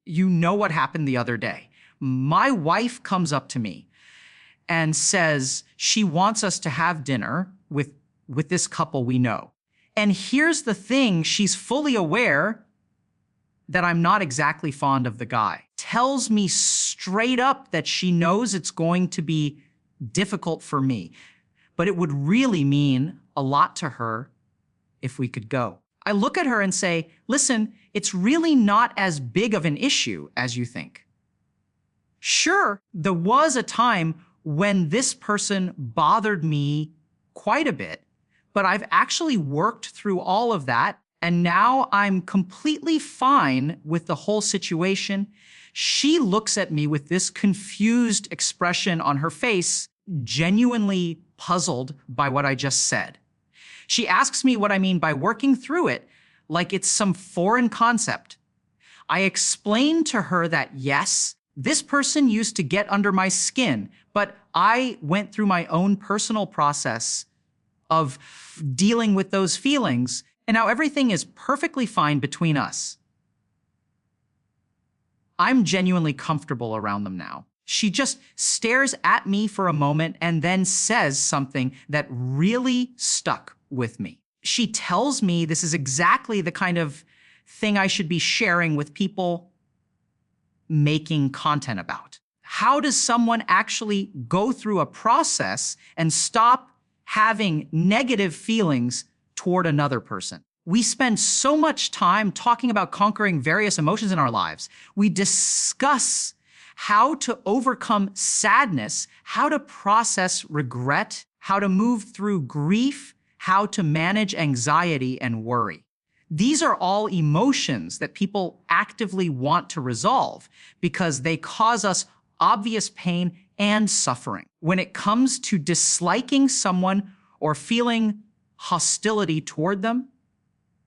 You know what happened the other day. My wife comes up to me and says she wants us to have dinner with this couple we know. And here's the thing, she's fully aware that I'm not exactly fond of the guy. Tells me straight up that she knows it's going to be difficult for me, but it would really mean a lot to her if we could go. I look at her and say, listen, it's really not as big of an issue as you think. Sure, there was a time when this person bothered me quite a bit, but I've actually worked through all of that, and now I'm completely fine with the whole situation. She looks at me with this confused expression on her face, genuinely puzzled by what I just said. She asks me what I mean by working through it, like it's some foreign concept. I explain to her that yes, this person used to get under my skin, but I went through my own personal process of dealing with those feelings, and now everything is perfectly fine between us. I'm genuinely comfortable around them now. She just stares at me for a moment and then says something that really stuck with me. She tells me this is exactly the kind of thing I should be sharing with people making content about. How does someone actually go through a process and stop having negative feelings toward another person? We spend so much time talking about conquering various emotions in our lives. We discuss how to overcome sadness, how to process regret, how to move through grief, how to manage anxiety and worry. These are all emotions that people actively want to resolve because they cause us obvious pain and suffering. When it comes to disliking someone or feeling hostility toward them,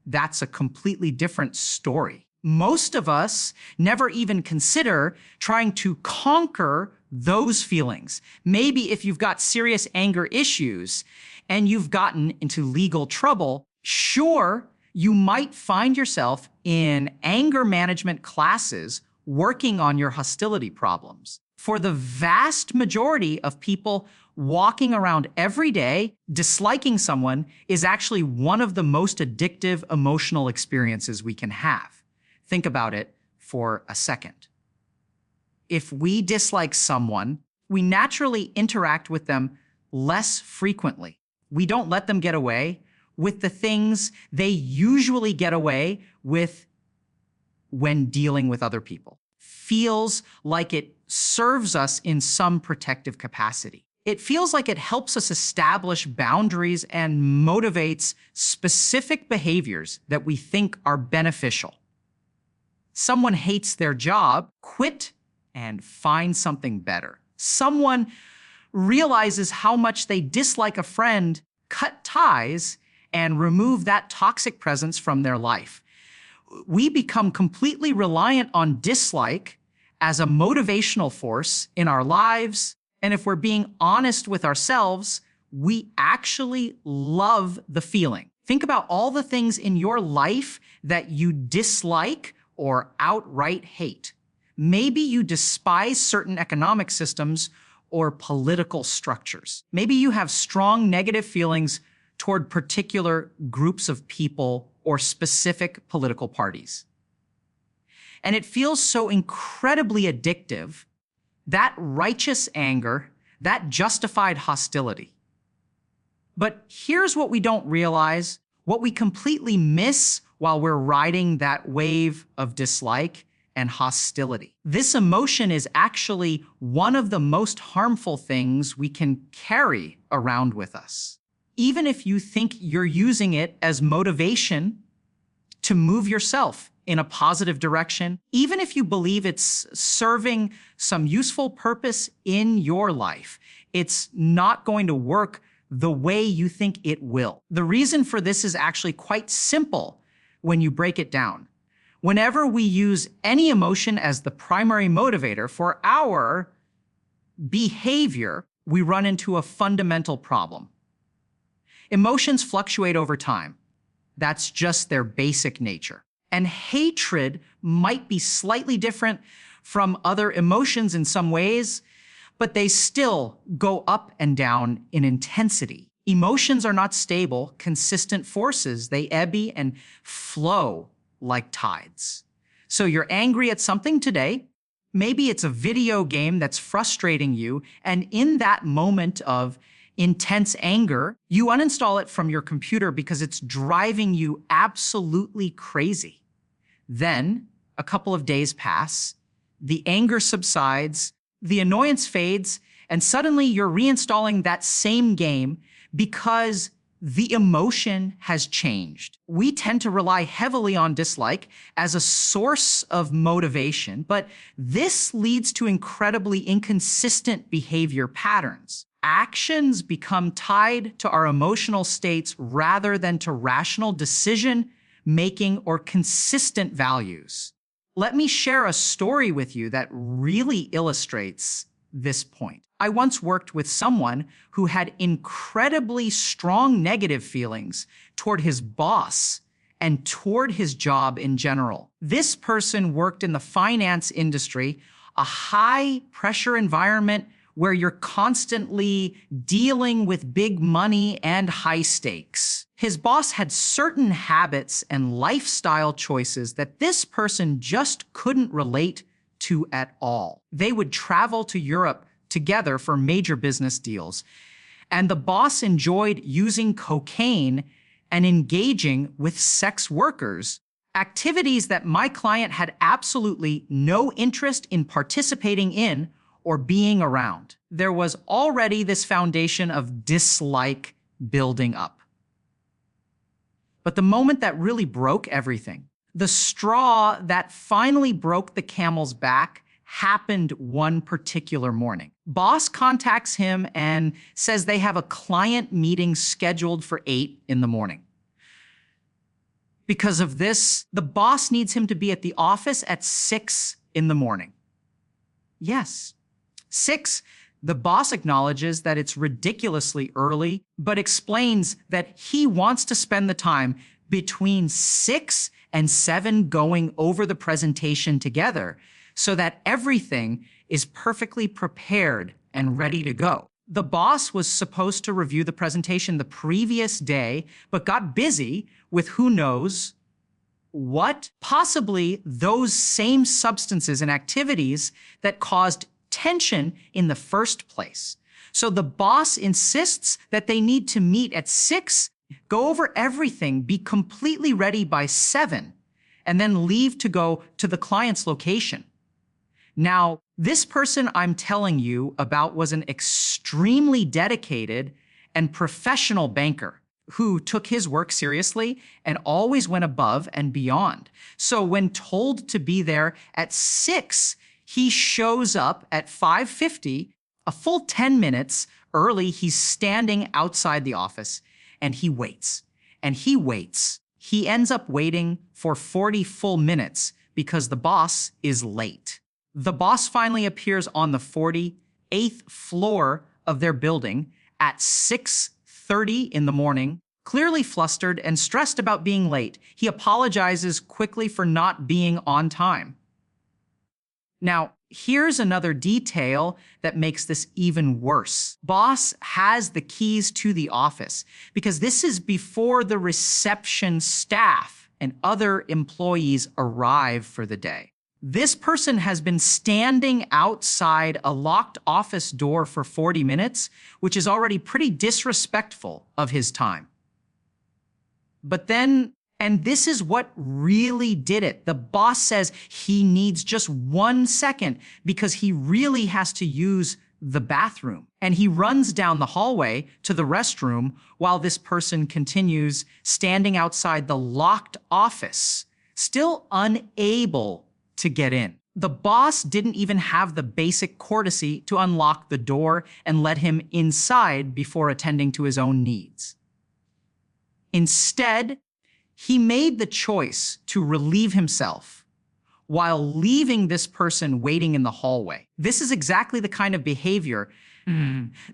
that's a completely different story. Most of us never even consider trying to conquer those feelings. Maybe if you've got serious anger issues and you've gotten into legal trouble, sure, you might find yourself in anger management classes working on your hostility problems. For the vast majority of people walking around every day, disliking someone is actually one of the most addictive emotional experiences we can have. Think about it for a second. If we dislike someone, we naturally interact with them less frequently. We don't let them get away with the things they usually get away with when dealing with other people. Feels like it serves us in some protective capacity. It feels like it helps us establish boundaries and motivates specific behaviors that we think are beneficial. Someone hates their job, quit and find something better. Someone realizes how much they dislike a friend, cut ties, and remove that toxic presence from their life. We become completely reliant on dislike as a motivational force in our lives. And if we're being honest with ourselves, we actually love the feeling. Think about all the things in your life that you dislike or outright hate. Maybe you despise certain economic systems or political structures. Maybe you have strong negative feelings toward particular groups of people or specific political parties. And it feels so incredibly addictive, that righteous anger, that justified hostility. But here's what we don't realize, what we completely miss while we're riding that wave of dislike and hostility. This emotion is actually one of the most harmful things we can carry around with us. Even if you think you're using it as motivation to move yourself in a positive direction, even if you believe it's serving some useful purpose in your life, it's not going to work the way you think it will. The reason for this is actually quite simple when you break it down. Whenever we use any emotion as the primary motivator for our behavior, we run into a fundamental problem. Emotions fluctuate over time. That's just their basic nature. And hatred might be slightly different from other emotions in some ways, but they still go up and down in intensity. Emotions are not stable, consistent forces. They ebb and flow like tides. So you're angry at something today. Maybe it's a video game that's frustrating you, and in that moment of intense anger, you uninstall it from your computer because it's driving you absolutely crazy. Then, a couple of days pass, the anger subsides, the annoyance fades, and suddenly you're reinstalling that same game because the emotion has changed. We tend to rely heavily on dislike as a source of motivation, but this leads to incredibly inconsistent behavior patterns. Actions become tied to our emotional states rather than to rational decision making or consistent values. Let me share a story with you that really illustrates this point. I once worked with someone who had incredibly strong negative feelings toward his boss and toward his job in general. This person worked in the finance industry, a high pressure environment where you're constantly dealing with big money and high stakes. His boss had certain habits and lifestyle choices that this person just couldn't relate to at all. They would travel to Europe together for major business deals, and the boss enjoyed using cocaine and engaging with sex workers, activities that my client had absolutely no interest in participating in or being around. There was already this foundation of dislike building up. But the moment that really broke everything, the straw that finally broke the camel's back, happened one particular morning. Boss contacts him and says they have a client meeting scheduled for 8 in the morning. Because of this, the boss needs him to be at the office at 6 in the morning. Yes, 6. The boss acknowledges that it's ridiculously early, but explains that he wants to spend the time between 6 and 7 going over the presentation together so that everything is perfectly prepared and ready to go. The boss was supposed to review the presentation the previous day, but got busy with who knows what, possibly those same substances and activities that caused tension in the first place. So the boss insists that they need to meet at 6, go over everything, be completely ready by 7, and then leave to go to the client's location. Now, this person I'm telling you about was an extremely dedicated and professional banker who took his work seriously and always went above and beyond. So when told to be there at 6, he shows up at 5:50, a full 10 minutes early. He's standing outside the office and he waits and he waits. He ends up waiting for 40 full minutes because the boss is late. The boss finally appears on the 48th floor of their building at 6:30 in the morning, clearly flustered and stressed about being late. He apologizes quickly for not being on time. Now, here's another detail that makes this even worse. Boss has the keys to the office because this is before the reception staff and other employees arrive for the day. This person has been standing outside a locked office door for 40 minutes, which is already pretty disrespectful of his time. But then, and this is what really did it, the boss says he needs just 1 second because he really has to use the bathroom. And he runs down the hallway to the restroom while this person continues standing outside the locked office, still unable to get in. The boss didn't even have the basic courtesy to unlock the door and let him inside before attending to his own needs. Instead, he made the choice to relieve himself while leaving this person waiting in the hallway. This is exactly the kind of behavior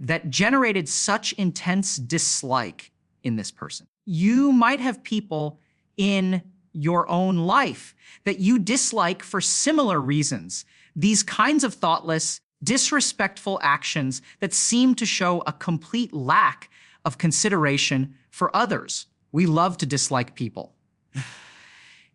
that generated such intense dislike in this person. You might have people in your own life that you dislike for similar reasons. These kinds of thoughtless, disrespectful actions that seem to show a complete lack of consideration for others. We love to dislike people.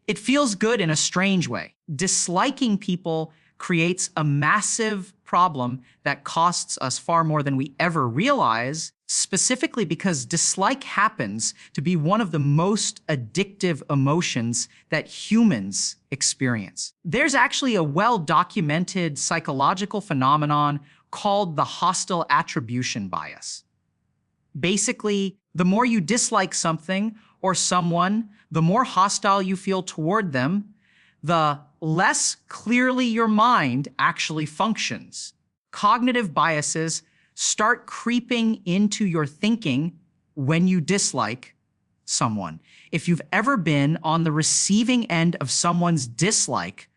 It feels good in a strange way. Disliking people creates a massive problem that costs us far more than we ever realize, specifically because dislike happens to be one of the most addictive emotions that humans experience. There's actually a well-documented psychological phenomenon called the hostile attribution bias. Basically, the more you dislike something or someone, the more hostile you feel toward them, the less clearly your mind actually functions. Cognitive biases start creeping into your thinking when you dislike someone. If you've ever been on the receiving end of someone's dislike,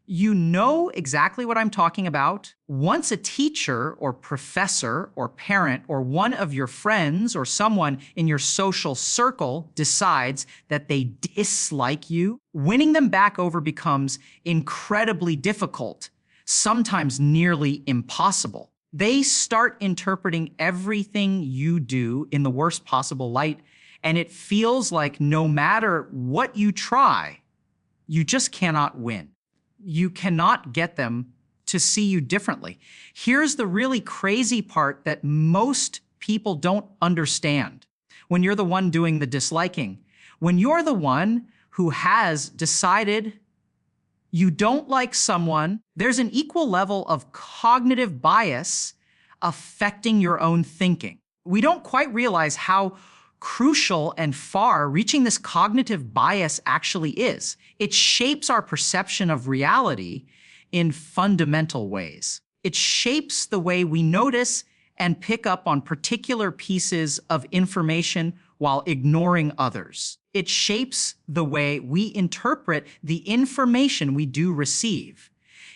you know exactly what I'm talking about. Once a teacher or professor or parent or one of your friends or someone in your social circle decides that they dislike you, winning them back over becomes incredibly difficult, sometimes nearly impossible. They start interpreting everything you do in the worst possible light, and it feels like no matter what you try, you just cannot win. You cannot get them to see you differently. Here's the really crazy part that most people don't understand when you're the one doing the disliking. When you're the one who has decided you don't like someone, there's an equal level of cognitive bias affecting your own thinking. We don't quite realize how crucial and far-reaching this cognitive bias actually is. It shapes our perception of reality in fundamental ways. It shapes the way we notice and pick up on particular pieces of information while ignoring others. It shapes the way we interpret the information we do receive.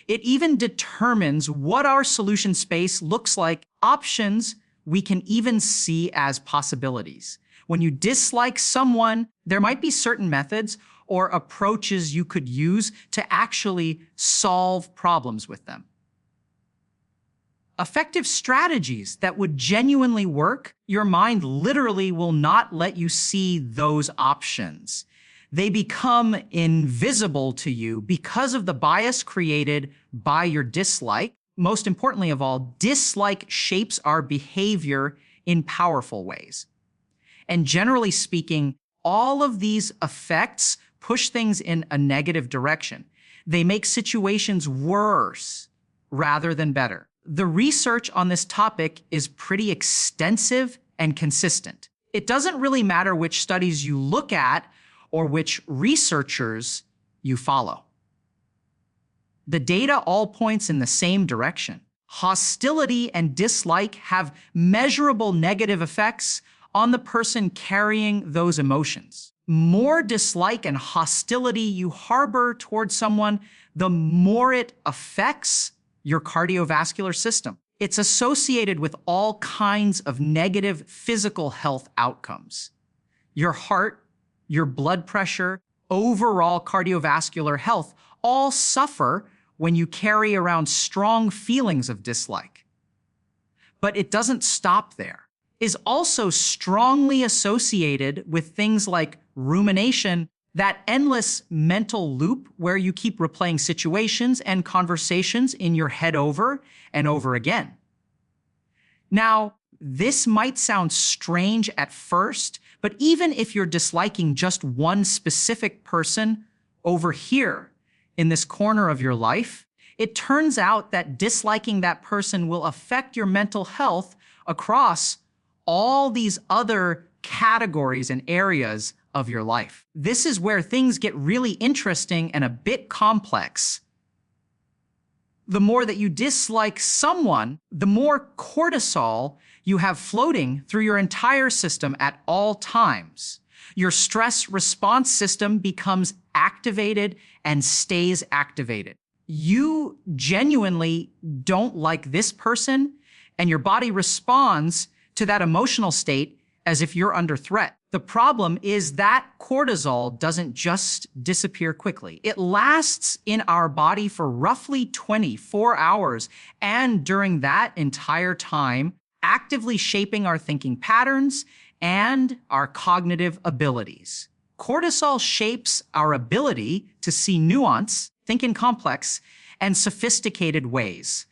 It even determines what our solution space looks like, options we can even see as possibilities. When you dislike someone, there might be certain methods or approaches you could use to actually solve problems with them. Effective strategies that would genuinely work, your mind literally will not let you see those options. They become invisible to you because of the bias created by your dislike. Most importantly of all, dislike shapes our behavior in powerful ways. And generally speaking, all of these effects push things in a negative direction. They make situations worse rather than better. The research on this topic is pretty extensive and consistent. It doesn't really matter which studies you look at or which researchers you follow. The data all points in the same direction. Hostility and dislike have measurable negative effects on the person carrying those emotions. More dislike and hostility you harbor towards someone, the more it affects your cardiovascular system. It's associated with all kinds of negative physical health outcomes. Your heart, your blood pressure, overall cardiovascular health all suffer when you carry around strong feelings of dislike. But it doesn't stop there. Is also strongly associated with things like rumination, that endless mental loop where you keep replaying situations and conversations in your head over and over again. Now, this might sound strange at first, but even if you're disliking just one specific person over here in this corner of your life, it turns out that disliking that person will affect your mental health across all these other categories and areas of your life. This is where things get really interesting and a bit complex. The more that you dislike someone, the more cortisol you have floating through your entire system at all times. Your stress response system becomes activated and stays activated. You genuinely don't like this person, and your body responds to that emotional state as if you're under threat. The problem is that cortisol doesn't just disappear quickly. It lasts in our body for roughly 24 hours, and during that entire time, actively shaping our thinking patterns and our cognitive abilities. Cortisol shapes our ability to see nuance, think in complex, and sophisticated ways.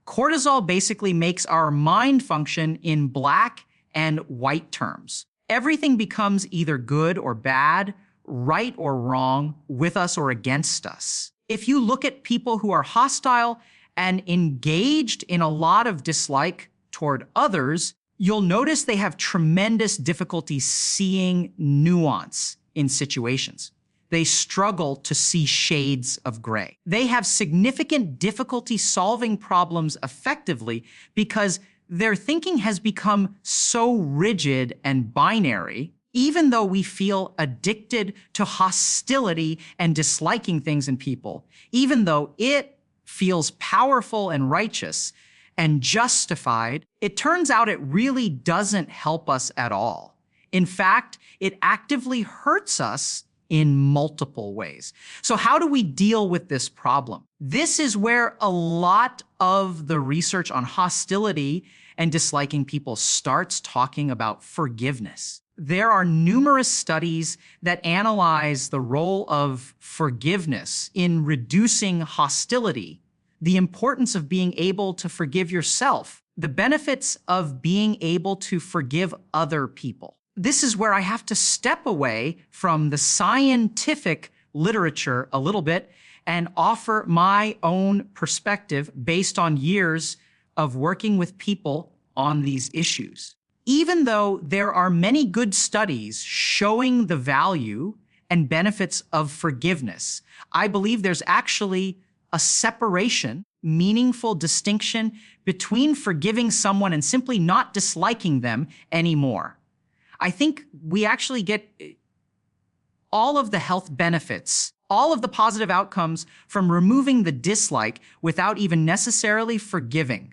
Cortisol basically makes our mind function in black and white terms. Everything becomes either good or bad, right or wrong, with us or against us. If you look at people who are hostile and engaged in a lot of dislike toward others, you'll notice they have tremendous difficulty seeing nuance in situations. They struggle to see shades of gray. They have significant difficulty solving problems effectively because their thinking has become so rigid and binary. Even though we feel addicted to hostility and disliking things in people, even though it feels powerful and righteous and justified, it turns out it really doesn't help us at all. In fact, it actively hurts us in multiple ways. So how do we deal with this problem? This is where a lot of the research on hostility and disliking people starts talking about forgiveness. There are numerous studies that analyze the role of forgiveness in reducing hostility, the importance of being able to forgive yourself, the benefits of being able to forgive other people. This is where I have to step away from the scientific literature a little bit and offer my own perspective based on years of working with people on these issues. Even though there are many good studies showing the value and benefits of forgiveness, I believe there's actually a separation, meaningful distinction between forgiving someone and simply not disliking them anymore. I think we actually get all of the health benefits, all of the positive outcomes from removing the dislike without even necessarily forgiving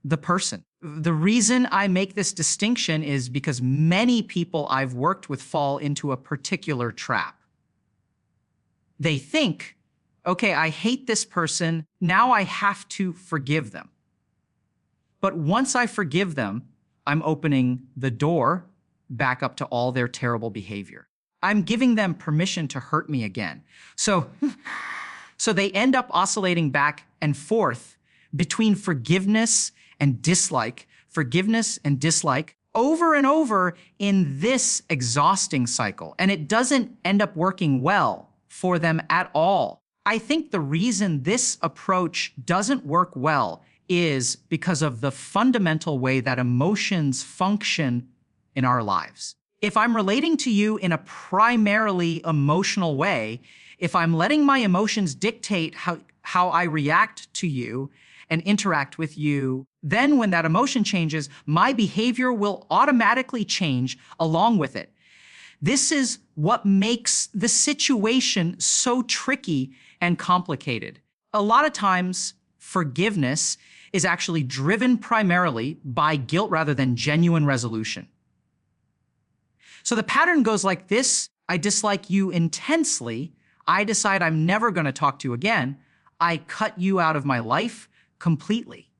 the person. The reason I make this distinction is because many people I've worked with fall into a particular trap. They think, okay, I hate this person, now I have to forgive them. But once I forgive them, I'm opening the door back up to all their terrible behavior. I'm giving them permission to hurt me again. So they end up oscillating back and forth between forgiveness and dislike, over and over in this exhausting cycle. And it doesn't end up working well for them at all. I think the reason this approach doesn't work well is because of the fundamental way that emotions function in our lives. If I'm relating to you in a primarily emotional way, if I'm letting my emotions dictate how I react to you and interact with you, then when that emotion changes, my behavior will automatically change along with it. This is what makes the situation so tricky and complicated. A lot of times, forgiveness is actually driven primarily by guilt rather than genuine resolution. So the pattern goes like this: I dislike you intensely. I decide I'm never going to talk to you again. I cut you out of my life completely.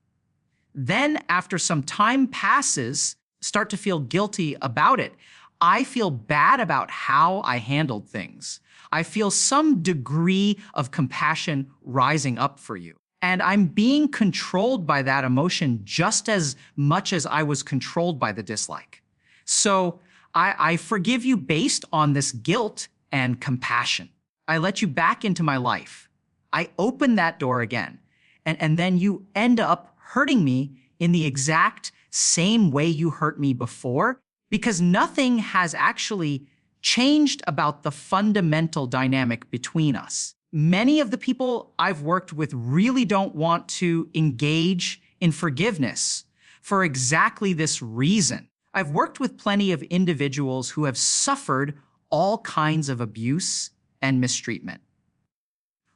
Then after some time passes, start to feel guilty about it. I feel bad about how I handled things. I feel some degree of compassion rising up for you. And I'm being controlled by that emotion just as much as I was controlled by the dislike. So I forgive you based on this guilt and compassion. I let you back into my life. I open that door again. And then you end up hurting me in the exact same way you hurt me before, because nothing has actually changed about the fundamental dynamic between us. Many of the people I've worked with really don't want to engage in forgiveness for exactly this reason. I've worked with plenty of individuals who have suffered all kinds of abuse and mistreatment.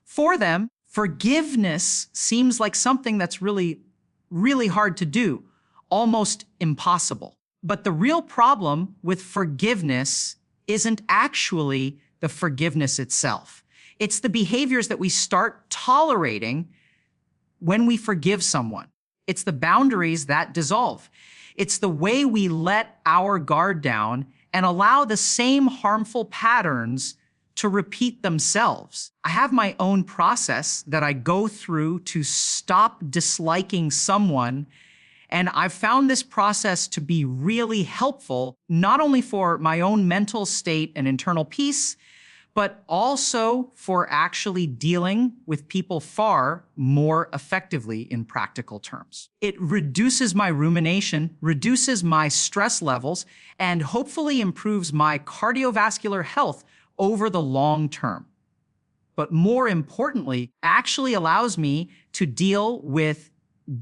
For them, forgiveness seems like something that's really hard to do, almost impossible. But the real problem with forgiveness isn't actually the forgiveness itself. It's the behaviors that we start tolerating when we forgive someone. It's the boundaries that dissolve. It's the way we let our guard down and allow the same harmful patterns to repeat themselves. I have my own process that I go through to stop disliking someone, and I've found this process to be really helpful, not only for my own mental state and internal peace, but also for actually dealing with people far more effectively in practical terms. It reduces my rumination, reduces my stress levels, and hopefully improves my cardiovascular health over the long term. But more importantly, actually allows me to deal with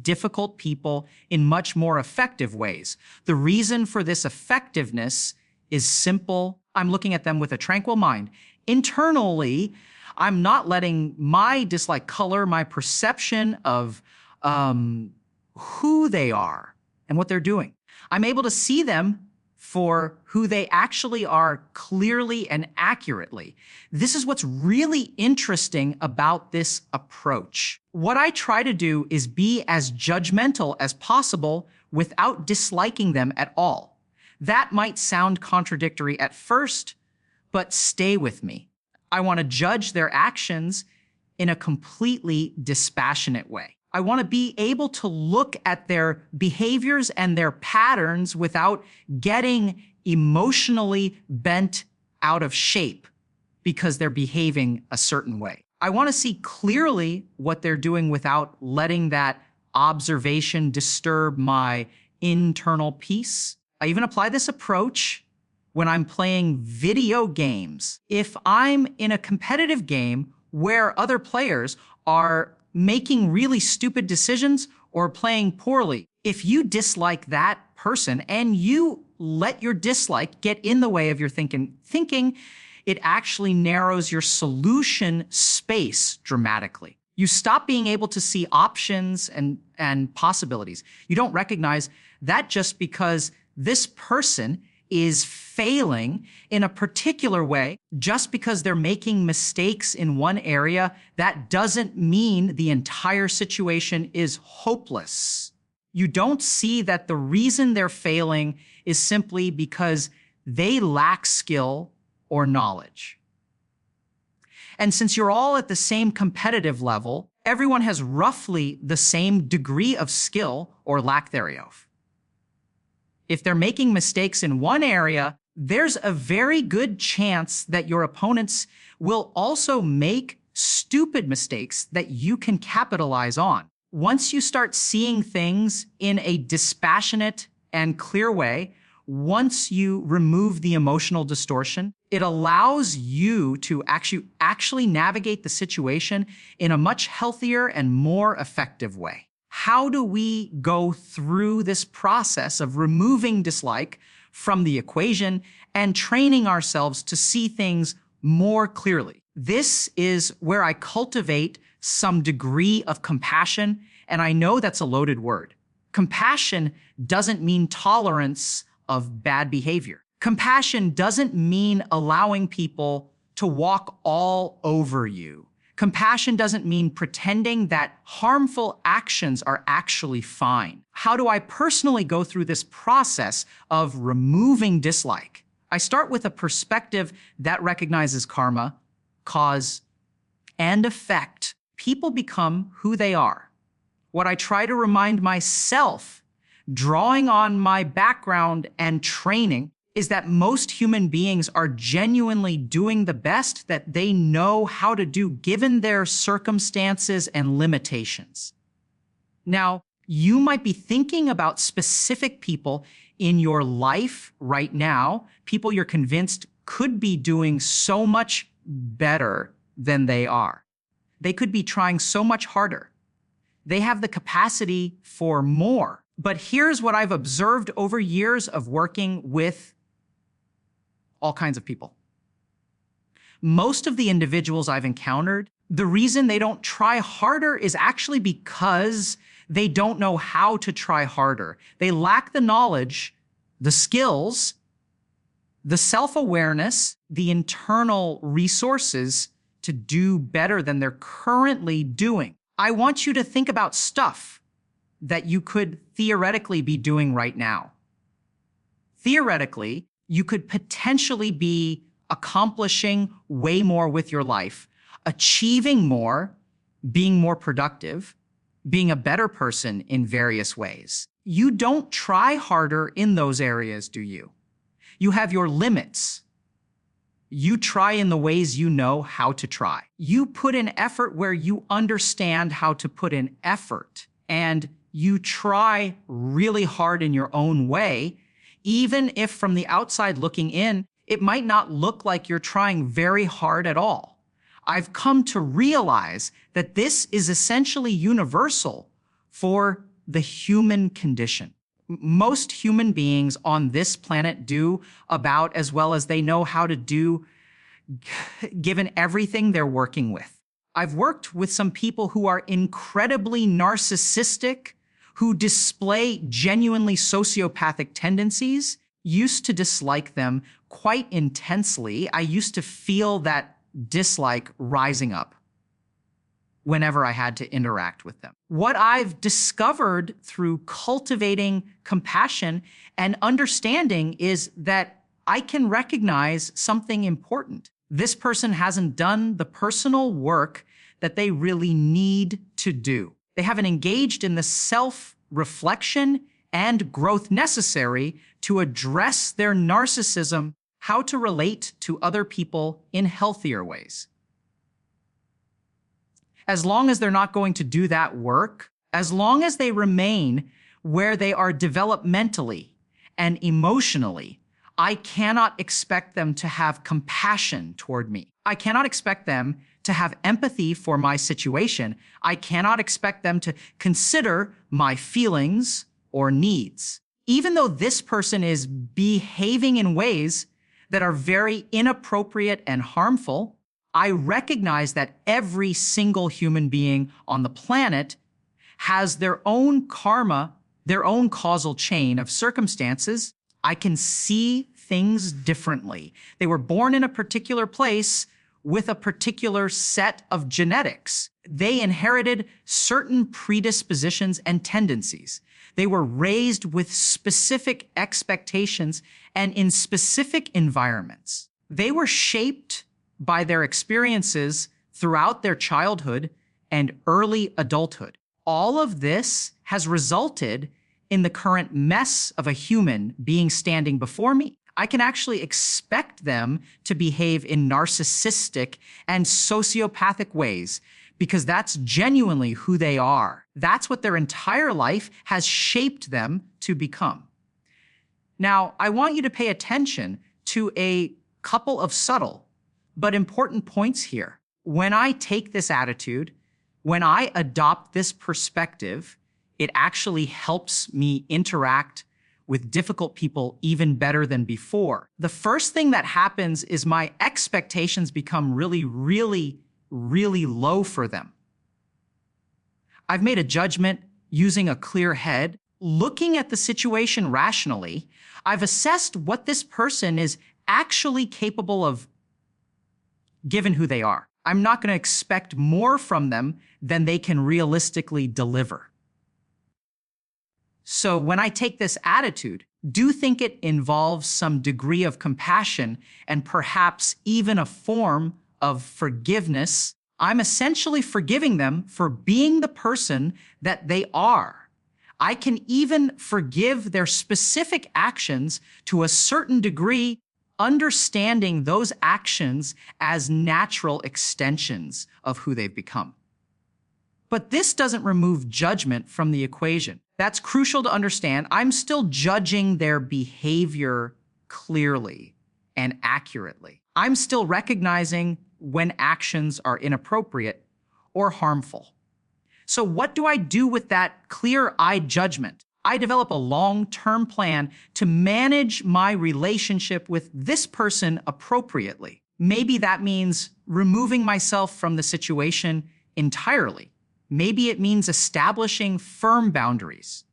difficult people in much more effective ways. The reason for this effectiveness is simple. I'm looking at them with a tranquil mind. Internally, I'm not letting my dislike color my perception of who they are and what they're doing. I'm able to see them for who they actually are clearly and accurately. This is what's really interesting about this approach. What I try to do is be as judgmental as possible without disliking them at all. That might sound contradictory at first, but stay with me. I want to judge their actions in a completely dispassionate way. I want to be able to look at their behaviors and their patterns without getting emotionally bent out of shape because they're behaving a certain way. I want to see clearly what they're doing without letting that observation disturb my internal peace. I even apply this approach when I'm playing video games. If I'm in a competitive game where other players are making really stupid decisions or playing poorly, if you dislike that person and you let your dislike get in the way of your thinking, it actually narrows your solution space dramatically. You stop being able to see options and possibilities. You don't recognize that just because this person is failing in a particular way, just because they're making mistakes in one area, that doesn't mean the entire situation is hopeless. You don't see that the reason they're failing is simply because they lack skill or knowledge. And since you're all at the same competitive level, everyone has roughly the same degree of skill or lack thereof. If they're making mistakes in one area, there's a very good chance that your opponents will also make stupid mistakes that you can capitalize on. Once you start seeing things in a dispassionate and clear way, once you remove the emotional distortion, it allows you to actually navigate the situation in a much healthier and more effective way. How do we go through this process of removing dislike from the equation and training ourselves to see things more clearly? This is where I cultivate some degree of compassion, and I know that's a loaded word. Compassion doesn't mean tolerance of bad behavior. Compassion doesn't mean allowing people to walk all over you. Compassion doesn't mean pretending that harmful actions are actually fine. How do I personally go through this process of removing dislike? I start with a perspective that recognizes karma, cause, and effect. People become who they are. What I try to remind myself, drawing on my background and training, is that most human beings are genuinely doing the best that they know how to do given their circumstances and limitations. Now, you might be thinking about specific people in your life right now, people you're convinced could be doing so much better than they are. They could be trying so much harder. They have the capacity for more. But here's what I've observed over years of working with all kinds of people. Most of the individuals I've encountered, the reason they don't try harder is actually because they don't know how to try harder. They lack the knowledge the skills, the self-awareness, the internal resources to do better than they're currently doing. I want you to think about stuff that you could theoretically be doing right now. Theoretically, you could potentially be accomplishing way more with your life, achieving more, being more productive, being a better person in various ways. You don't try harder in those areas, do you? You have your limits. You try in the ways you know how to try. You put in effort where you understand how to put in effort. And you try really hard in your own way, even if from the outside looking in, it might not look like you're trying very hard at all. I've come to realize that this is essentially universal for the human condition. Most human beings on this planet do about as well as they know how to do, given everything they're working with. I've worked with some people who are incredibly narcissistic, who display genuinely sociopathic tendencies. Used to dislike them quite intensely. I used to feel that dislike rising up whenever I had to interact with them. What I've discovered through cultivating compassion and understanding is that I can recognize something important. This person hasn't done the personal work that they really need to do. They haven't engaged in the self-reflection and growth necessary to address their narcissism, how to relate to other people in healthier ways. As long as they're not going to do that work, as long as they remain where they are developmentally and emotionally, I cannot expect them to have compassion toward me. I cannot expect them to have empathy for my situation. I cannot expect them to consider my feelings or needs. Even though this person is behaving in ways that are very inappropriate and harmful, I recognize that every single human being on the planet has their own karma, their own causal chain of circumstances. I can see things differently. They were born in a particular place with a particular set of genetics. They inherited certain predispositions and tendencies. They were raised with specific expectations and in specific environments. They were shaped by their experiences throughout their childhood and early adulthood. All of this has resulted in the current mess of a human being standing before me. I can actually expect them to behave in narcissistic and sociopathic ways because that's genuinely who they are. That's what their entire life has shaped them to become. Now, I want you to pay attention to a couple of subtle but important points here. When I take this attitude, when I adopt this perspective, it actually helps me interact with difficult people even better than before. The first thing that happens is my expectations become really low for them. I've made a judgment using a clear head, looking at the situation rationally. I've assessed what this person is actually capable of given who they are. I'm not going to expect more from them than they can realistically deliver. So when I take this attitude, do think it involves some degree of compassion and perhaps even a form of forgiveness. I'm essentially forgiving them for being the person that they are. I can even forgive their specific actions to a certain degree, understanding those actions as natural extensions of who they've become. But this doesn't remove judgment from the equation. That's crucial to understand. I'm still judging their behavior clearly and accurately. I'm still recognizing when actions are inappropriate or harmful. So what do I do with that clear-eyed judgment? I develop a long-term plan to manage my relationship with this person appropriately. Maybe that means removing myself from the situation entirely. Maybe it means establishing firm boundaries.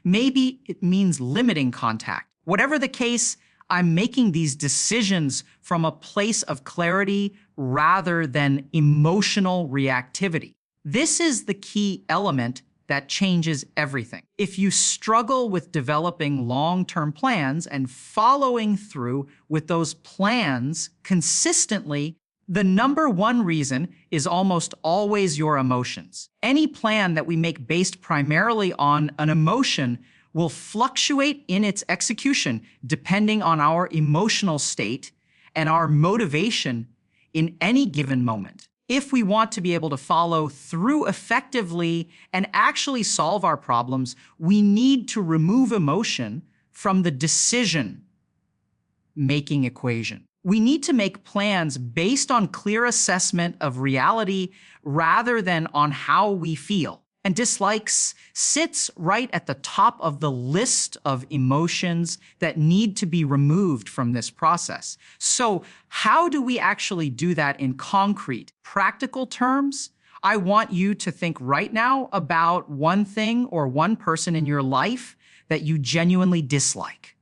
Maybe it means limiting contact. Whatever the case, I'm making these decisions from a place of clarity rather than emotional reactivity. This is the key element that changes everything. If you struggle with developing long-term plans and following through with those plans consistently, the number one reason is almost always your emotions. Any plan that we make based primarily on an emotion will fluctuate in its execution depending on our emotional state and our motivation in any given moment. If we want to be able to follow through effectively and actually solve our problems, we need to remove emotion from the decision-making equation. We need to make plans based on clear assessment of reality rather than on how we feel. And dislikes sits right at the top of the list of emotions that need to be removed from this process. So how do we actually do that in concrete, practical terms? I want you to think right now about one thing or one person in your life that you genuinely dislike.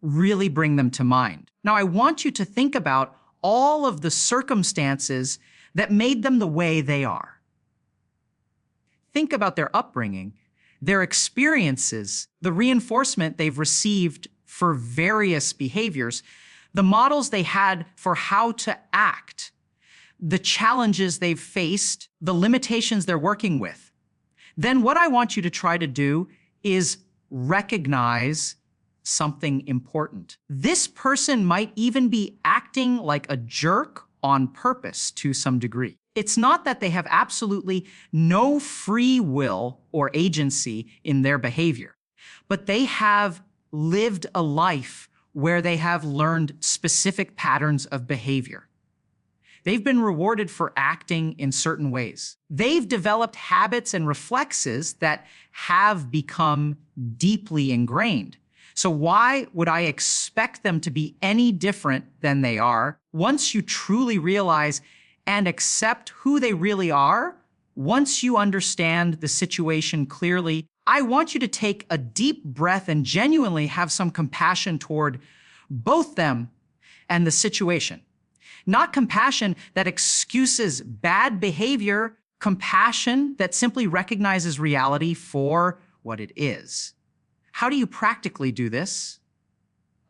Really bring them to mind. Now, I want you to think about all of the circumstances that made them the way they are. Think about their upbringing, their experiences, the reinforcement they've received for various behaviors, the models they had for how to act, the challenges they've faced, the limitations they're working with. Then what I want you to try to do is recognize something important. This person might even be acting like a jerk on purpose to some degree. It's not that they have absolutely no free will or agency in their behavior, but they have lived a life where they have learned specific patterns of behavior. They've been rewarded for acting in certain ways. They've developed habits and reflexes that have become deeply ingrained. So why would I expect them to be any different than they are? Once you truly realize and accept who they really are, once you understand the situation clearly, I want you to take a deep breath and genuinely have some compassion toward both them and the situation. Not compassion that excuses bad behavior, compassion that simply recognizes reality for what it is. How do you practically do this?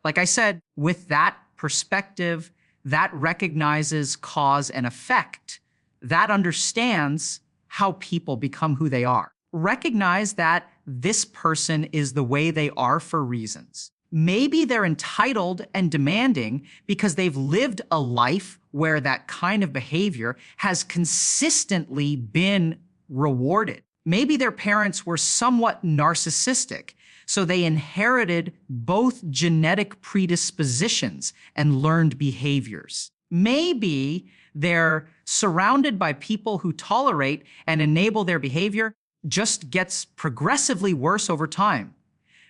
Like I said, with that perspective, that recognizes cause and effect, that understands how people become who they are. Recognize that this person is the way they are for reasons. Maybe they're entitled and demanding because they've lived a life where that kind of behavior has consistently been rewarded. Maybe their parents were somewhat narcissistic, so they inherited both genetic predispositions and learned behaviors. Maybe they're surrounded by people who tolerate and enable their behavior, just gets progressively worse over time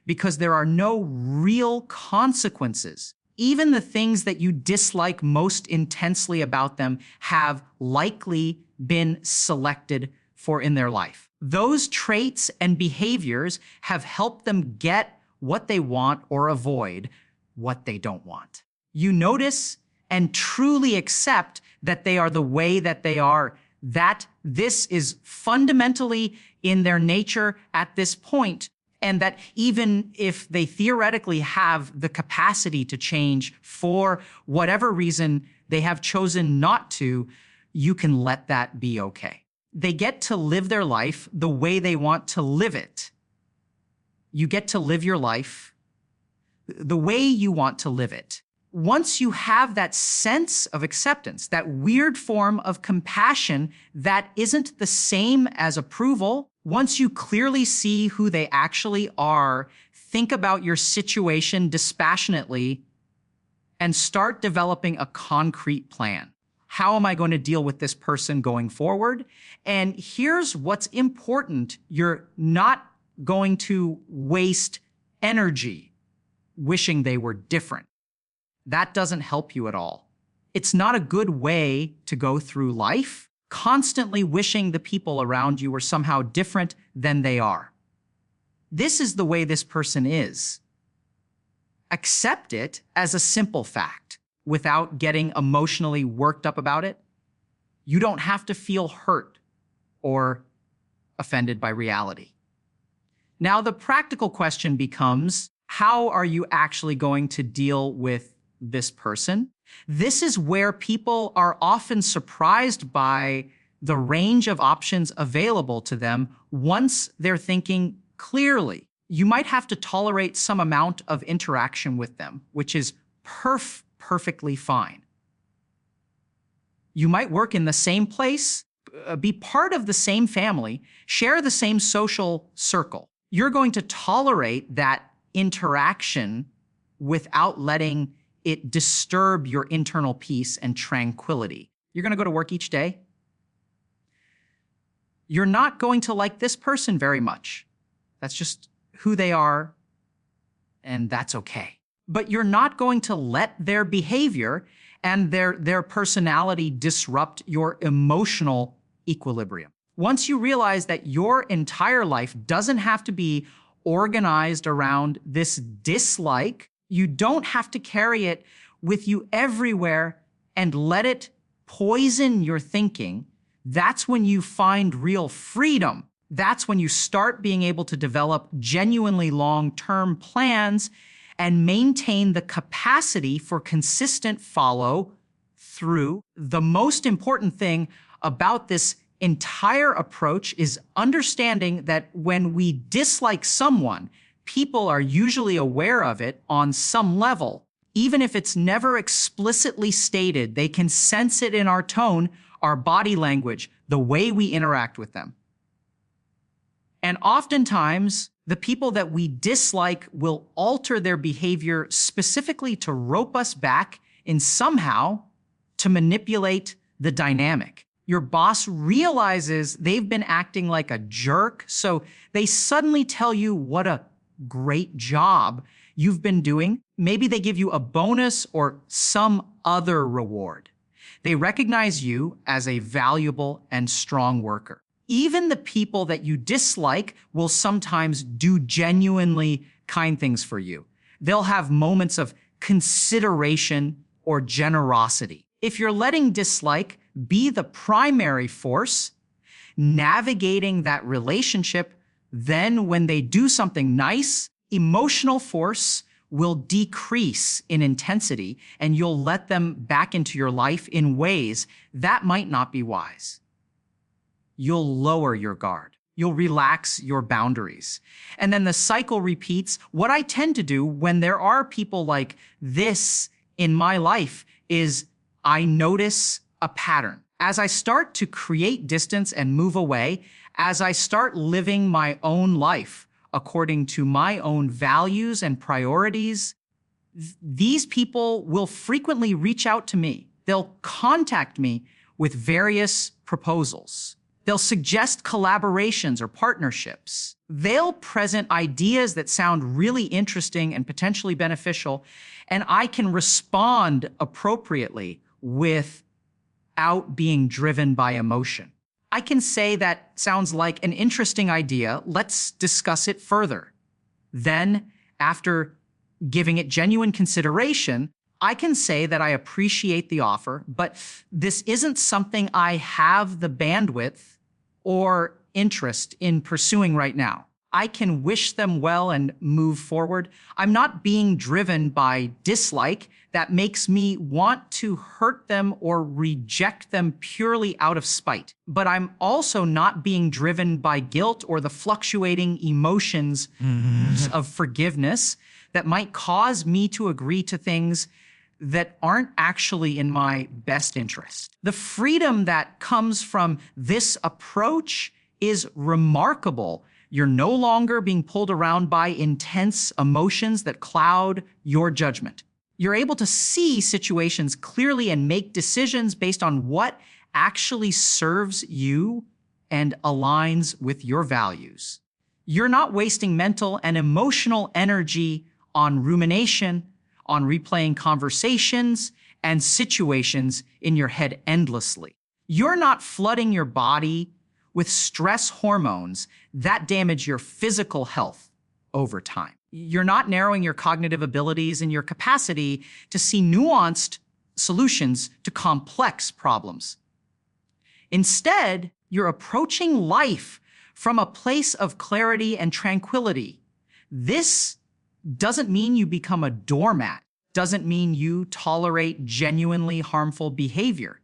because there are no real consequences. Even the things that you dislike most intensely about them have likely been selected for in their life. Those traits and behaviors have helped them get what they want or avoid what they don't want. You notice and truly accept that they are the way that they are, that this is fundamentally in their nature at this point, and that even if they theoretically have the capacity to change for whatever reason they have chosen not to, you can let that be okay. They get to live their life the way they want to live it. You get to live your life the way you want to live it. Once you have that sense of acceptance, that weird form of compassion that isn't the same as approval, once you clearly see who they actually are, think about your situation dispassionately and start developing a concrete plan. How am I going to deal with this person going forward? And here's what's important. You're not going to waste energy wishing they were different. That doesn't help you at all. It's not a good way to go through life, constantly wishing the people around you were somehow different than they are. This is the way this person is. accept it as a simple fact without getting emotionally worked up about it. You don't have to feel hurt or offended by reality. Now, the practical question becomes, how are you actually going to deal with this person? This is where people are often surprised by the range of options available to them once they're thinking clearly. You might have to tolerate some amount of interaction with them, which is perfectly fine. You might work in the same place, be part of the same family, share the same social circle. You're going to tolerate that interaction without letting it disturb your internal peace and tranquility. You're going to go to work each day. You're not going to like this person very much. That's just who they are, and that's okay. But you're not going to let their behavior and their personality disrupt your emotional equilibrium. Once you realize that your entire life doesn't have to be organized around this dislike, you don't have to carry it with you everywhere and let it poison your thinking. That's when you find real freedom. That's when you start being able to develop genuinely long-term plans and maintain the capacity for consistent follow through. The most important thing about this entire approach is understanding that when we dislike someone, people are usually aware of it on some level. Even if it's never explicitly stated, they can sense it in our tone, our body language, the way we interact with them. And oftentimes, the people that we dislike will alter their behavior specifically to rope us back in somehow to manipulate the dynamic. Your boss realizes they've been acting like a jerk, so they suddenly tell you what a great job you've been doing. Maybe they give you a bonus or some other reward. They recognize you as a valuable and strong worker. Even the people that you dislike will sometimes do genuinely kind things for you. They'll have moments of consideration or generosity. If you're letting dislike be the primary force navigating that relationship, then when they do something nice, emotional force will decrease in intensity and you'll let them back into your life in ways that might not be wise. You'll lower your guard. You'll relax your boundaries. And then the cycle repeats. What I tend to do when there are people like this in my life is I notice a pattern. As I start to create distance and move away, as I start living my own life according to my own values and priorities, these people will frequently reach out to me. They'll contact me with various proposals. They'll suggest collaborations or partnerships. They'll present ideas that sound really interesting and potentially beneficial, and I can respond appropriately without being driven by emotion. I can say that sounds like an interesting idea. Let's discuss it further. Then, after giving it genuine consideration, I can say that I appreciate the offer, but this isn't something I have the bandwidth or interest in pursuing right now. I can wish them well and move forward. I'm not being driven by dislike that makes me want to hurt them or reject them purely out of spite. But I'm also not being driven by guilt or the fluctuating emotions of forgiveness that might cause me to agree to things that aren't actually in my best interest. The freedom that comes from this approach is remarkable. You're no longer being pulled around by intense emotions that cloud your judgment. You're able to see situations clearly and make decisions based on what actually serves you and aligns with your values. You're not wasting mental and emotional energy on rumination, on replaying conversations and situations in your head endlessly. You're not flooding your body with stress hormones that damage your physical health over time. You're not narrowing your cognitive abilities and your capacity to see nuanced solutions to complex problems. Instead, you're approaching life from a place of clarity and tranquility. This doesn't mean you become a doormat, doesn't mean you tolerate genuinely harmful behavior.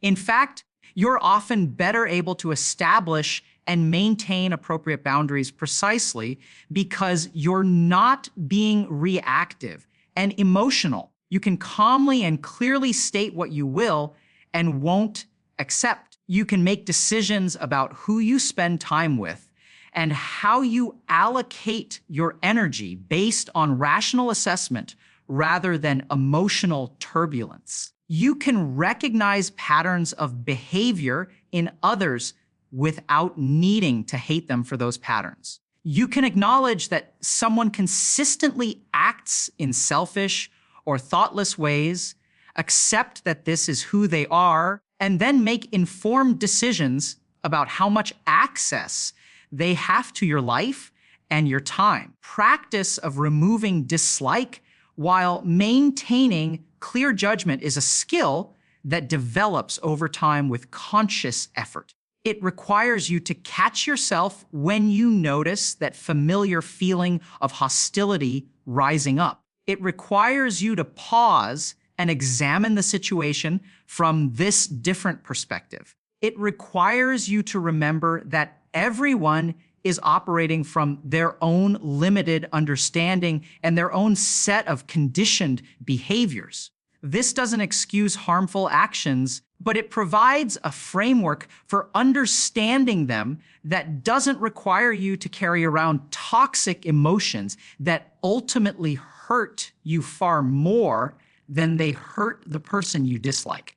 In fact, you're often better able to establish and maintain appropriate boundaries precisely because you're not being reactive and emotional. You can calmly and clearly state what you will and won't accept. You can make decisions about who you spend time with and how you allocate your energy based on rational assessment rather than emotional turbulence. You can recognize patterns of behavior in others without needing to hate them for those patterns. You can acknowledge that someone consistently acts in selfish or thoughtless ways, accept that this is who they are, and then make informed decisions about how much access they have to your life and your time. Practice of removing dislike while maintaining clear judgment is a skill that develops over time with conscious effort. It requires you to catch yourself when you notice that familiar feeling of hostility rising up. It requires you to pause and examine the situation from this different perspective. It requires you to remember that everyone is operating from their own limited understanding and their own set of conditioned behaviors. This doesn't excuse harmful actions, but it provides a framework for understanding them that doesn't require you to carry around toxic emotions that ultimately hurt you far more than they hurt the person you dislike.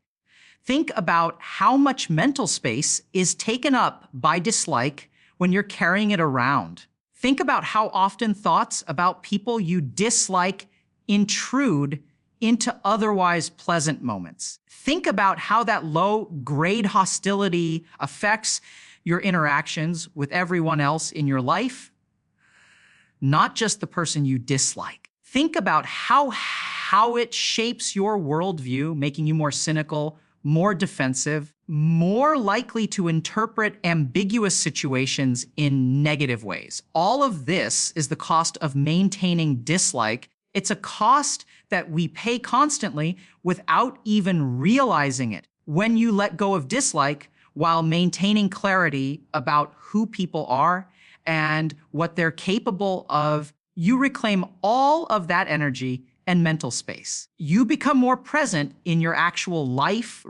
Think about how much mental space is taken up by dislike when you're carrying it around. Think about how often thoughts about people you dislike intrude into otherwise pleasant moments. Think about how that low-grade hostility affects your interactions with everyone else in your life, not just the person you dislike. Think about how it shapes your worldview, making you more cynical, more defensive, more likely to interpret ambiguous situations in negative ways. All of this is the cost of maintaining dislike. It's a cost that we pay constantly without even realizing it. When you let go of dislike while maintaining clarity about who people are and what they're capable of, you reclaim all of that energy and mental space. You become more present in your actual life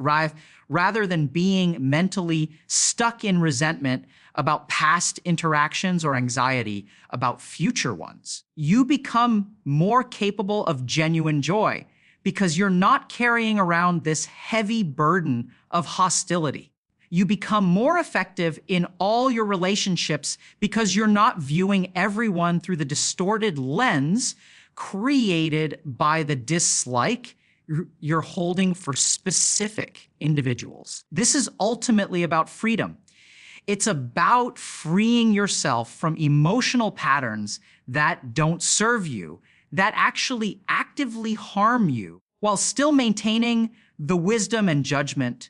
rather than being mentally stuck in resentment about past interactions or anxiety about future ones. You become more capable of genuine joy because you're not carrying around this heavy burden of hostility. You become more effective in all your relationships because you're not viewing everyone through the distorted lens created by the dislike you're holding for specific individuals. This is ultimately about freedom. It's about freeing yourself from emotional patterns that don't serve you, that actually actively harm you, while still maintaining the wisdom and judgment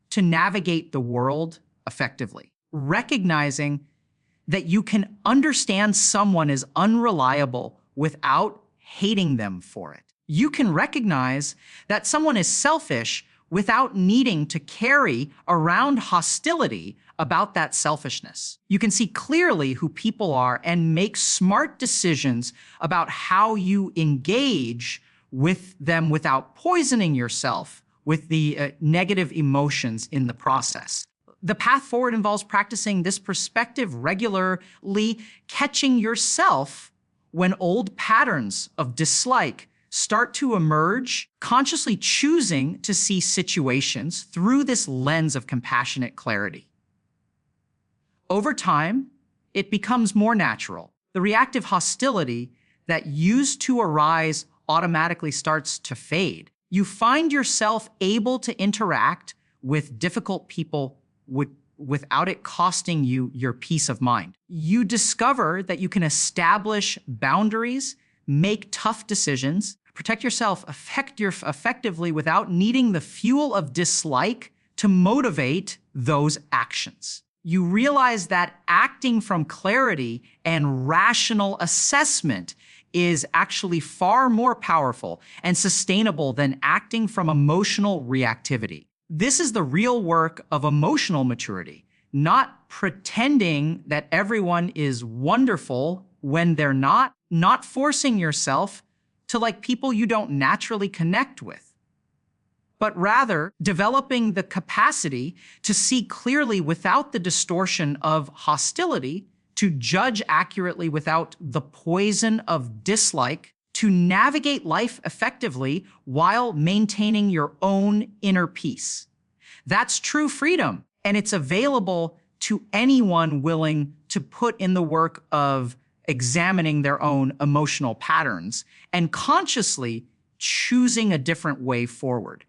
to navigate the world effectively. Recognizing that you can understand someone is unreliable without hating them for it. You can recognize that someone is selfish without needing to carry around hostility about that selfishness. You can see clearly who people are and make smart decisions about how you engage with them without poisoning yourself with the negative emotions in the process. The path forward involves practicing this perspective regularly, catching yourself when old patterns of dislike start to emerge, consciously choosing to see situations through this lens of compassionate clarity. Over time, it becomes more natural. The reactive hostility that used to arise automatically starts to fade. You find yourself able to interact with difficult people without it costing you your peace of mind. You discover that you can establish boundaries, make tough decisions, protect yourself effectively without needing the fuel of dislike to motivate those actions. You realize that acting from clarity and rational assessment is actually far more powerful and sustainable than acting from emotional reactivity. This is the real work of emotional maturity, not pretending that everyone is wonderful when they're not forcing yourself to like people you don't naturally connect with, but rather developing the capacity to see clearly without the distortion of hostility, to judge accurately without the poison of dislike, to navigate life effectively while maintaining your own inner peace. That's true freedom, and it's available to anyone willing to put in the work of examining their own emotional patterns and consciously choosing a different way forward.